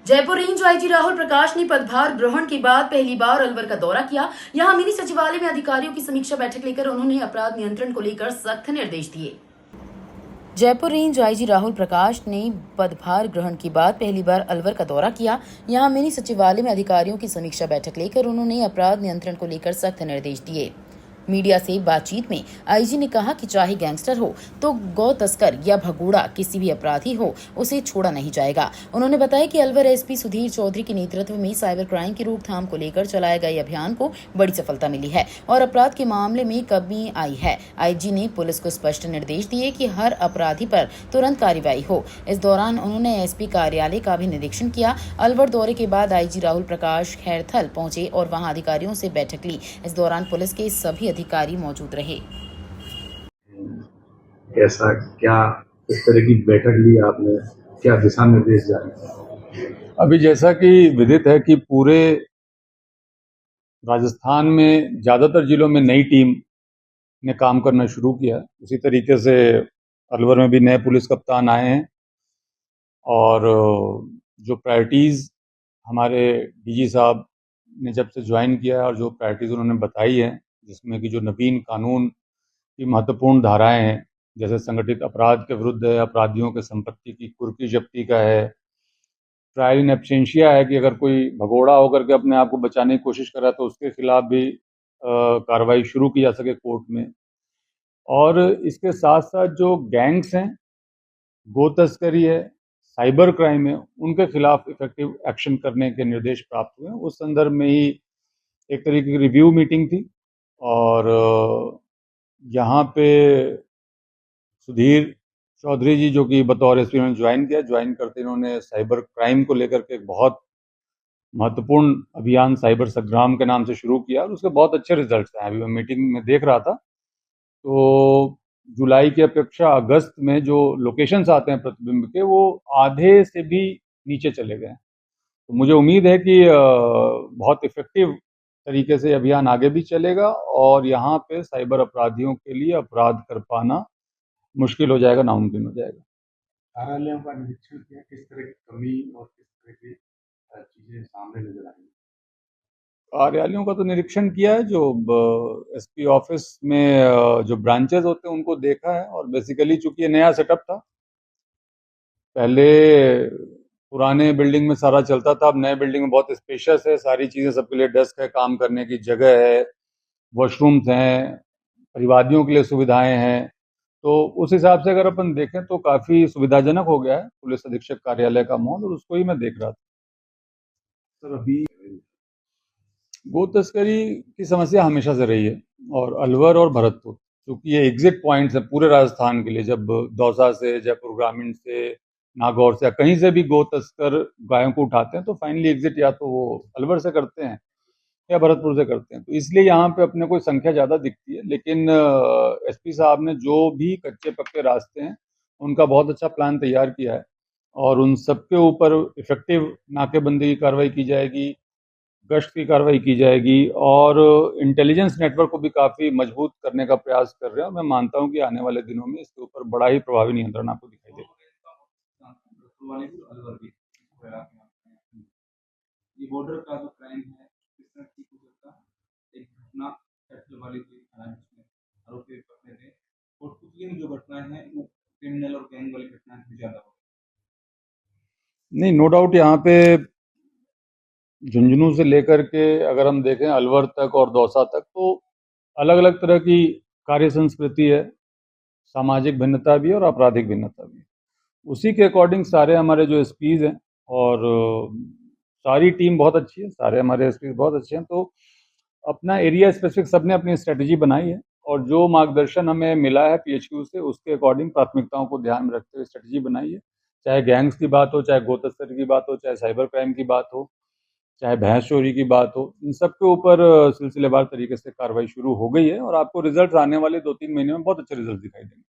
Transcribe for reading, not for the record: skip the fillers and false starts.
Jaipur range IG Rahul Prakash ने पदभार ग्रहण के बाद पहली बार अलवर का दौरा किया। यहां मिनी सचिवालय में अधिकारियों की समीक्षा बैठक लेकर उन्होंने अपराध नियंत्रण को लेकर सख्त निर्देश दिए। जयपुर रेंज आईजी राहुल प्रकाश ने पदभार ग्रहण के बाद पहली बार अलवर का दौरा किया। यहां मिनी सचिवालय में अधिकारियों की समीक्षा बैठक लेकर उन्होंने अपराध नियंत्रण को लेकर सख्त निर्देश दिए। मीडिया से बातचीत में आईजी ने कहा कि चाहे गैंगस्टर हो तो गौ तस्कर या भगोड़ा किसी भी अपराधी हो उसे छोड़ा नहीं जाएगा। उन्होंने बताया कि अलवर एसपी सुधीर चौधरी के नेतृत्व में साइबर क्राइम की रोकथाम को लेकर चलाए गए अभियान को बड़ी सफलता मिली है और अपराध के मामले में कमी आई है। आईजी ने पुलिस को स्पष्ट निर्देश दिए कि हर अपराधी पर तुरंत कार्रवाई हो। इस दौरान उन्होंने एसपी कार्यालय का भी निरीक्षण किया। अलवर दौरे के बाद आईजी राहुल प्रकाश खैरथल पहुंचे और वहां अधिकारियों से बैठक ली। इस दौरान पुलिस के सभी अधिकारी मौजूद रहे। कैसा क्या इस तरह की बैठक ली आपने, क्या दिशा निर्देश जारी? अभी जैसा कि विदित है कि पूरे राजस्थान में ज़्यादातर जिलों में नई टीम ने काम करना शुरू किया। उसी तरीके से अलवर में भी नए पुलिस कप्तान आए हैं और जो प्रायोरिटीज़ हमारे डीजी साहब ने जब से ज्वाइन किया है और जो प्रायोरिटीज़ उन्होंने बताई है, जिसमें कि जो नवीन कानून की महत्वपूर्ण धाराएं हैं, जैसे संगठित अपराध के विरुद्ध है, अपराधियों के संपत्ति की कुर्की जब्ती का है, ट्रायल इन एब्सेंशिया है कि अगर कोई भगोड़ा होकर के अपने आप को बचाने की कोशिश कर रहा है तो उसके खिलाफ भी कार्रवाई शुरू की जा सके कोर्ट में। और इसके साथ साथ जो गैंग्स हैं, गो तस्करी है, साइबर क्राइम है, उनके खिलाफ इफेक्टिव एक्शन करने के निर्देश प्राप्त हुए हैं। उस संदर्भ में ही एक तरीके की रिव्यू मीटिंग थी और यहाँ पे सुधीर चौधरी जी जो कि बतौर एसपी उन्होंने ज्वाइन करते इन्होंने साइबर क्राइम को लेकर के एक बहुत महत्वपूर्ण अभियान साइबर संग्राम के नाम से शुरू किया और उसके बहुत अच्छे रिजल्ट्स हैं। अभी मैं मीटिंग में देख रहा था तो जुलाई की अपेक्षा अगस्त में जो लोकेशंस आते हैं प्रतिबिंब के, वो आधे से भी नीचे चले गए। तो मुझे उम्मीद है कि बहुत इफेक्टिव तरीके से अभियान आगे भी चलेगा और यहाँ पे साइबर अपराधियों के लिए अपराध कर पाना मुश्किल हो जाएगा, नामुमकिन हो जाएगा। कार्यालयों का निरीक्षण किया, किस तरह की कमी और किस तरह की चीजें सामने नजर आई? कार्यालयों का तो निरीक्षण किया है, जो एसपी ऑफिस में जो ब्रांचेस होते हैं उनको देखा है और बेसिकली चूंकि ये नया सेटअप था, पहले पुराने बिल्डिंग में सारा चलता था, अब नए बिल्डिंग में बहुत स्पेशियस है, सारी चीज़ें सबके लिए, डेस्क है, काम करने की जगह है, वॉशरूम्स हैं, परिवादियों के लिए सुविधाएं हैं। तो उस हिसाब से अगर अपन देखें तो काफ़ी सुविधाजनक हो गया है पुलिस अधीक्षक कार्यालय का माहौल और उसको ही मैं देख रहा था। सर, अभी गो तस्करी की समस्या हमेशा से रही है और अलवर और भरतपुर क्योंकि ये एग्जिट पॉइंट्स हैं पूरे राजस्थान के लिए, जब दौसा से, जयपुर ग्रामीण से, नागौर से या कहीं से भी गो तस्कर गायों को उठाते हैं तो फाइनली एग्जिट या तो वो अलवर से करते हैं या भरतपुर से करते हैं। तो इसलिए यहाँ पे अपने को संख्या ज़्यादा दिखती है, लेकिन एसपी साहब ने जो भी कच्चे पक्के रास्ते हैं उनका बहुत अच्छा प्लान तैयार किया है और उन सबके ऊपर इफेक्टिव नाकेबंदी की कार्रवाई की जाएगी, गश्त की कार्रवाई की जाएगी और इंटेलिजेंस नेटवर्क को भी काफ़ी मजबूत करने का प्रयास कर रहे हैं। मैं मानता हूं कि आने वाले दिनों में इसके ऊपर बड़ा ही प्रभावी नियंत्रण आपको दिखाई देगा। ये बॉर्डर का जो क्राइम है किस तरह ठीक हो सकता है? एक घटना फैसले वाली थी जिसमें आरोपी पकड़े थे और कुछ दिन जो घटनाएं हैं वो क्रिमिनल और गैंग वाली घटनाएं भी ज्यादा हो। नहीं, नो डाउट यहाँ पे झुंझुनू से लेकर के अगर हम देखें अलवर तक और दौसा तक तो अलग अलग तरह की कार्य संस्कृति है, सामाजिक भिन्नता भी है और आपराधिक भिन्नता भी है। उसी के अकॉर्डिंग सारे हमारे जो एसपीज हैं और सारी टीम बहुत अच्छी है, सारे हमारे एसपीज बहुत अच्छे हैं, तो अपना एरिया स्पेसिफिक सबने अपनी स्ट्रेटजी बनाई है और जो मार्गदर्शन हमें मिला है पीएचक्यू से उसके अकॉर्डिंग प्राथमिकताओं को ध्यान में रखते हुए स्ट्रेटजी बनाई है। चाहे गैंग्स की बात हो, चाहे गो तस्करी की बात हो, चाहे साइबर क्राइम की बात हो, चाहे भैंस चोरी की बात हो, इन सब के ऊपर सिलसिलेवार तरीके से कार्रवाई शुरू हो गई है और आपको रिजल्ट आने वाले 2-3 महीने में बहुत अच्छे रिजल्ट दिखाई देंगे।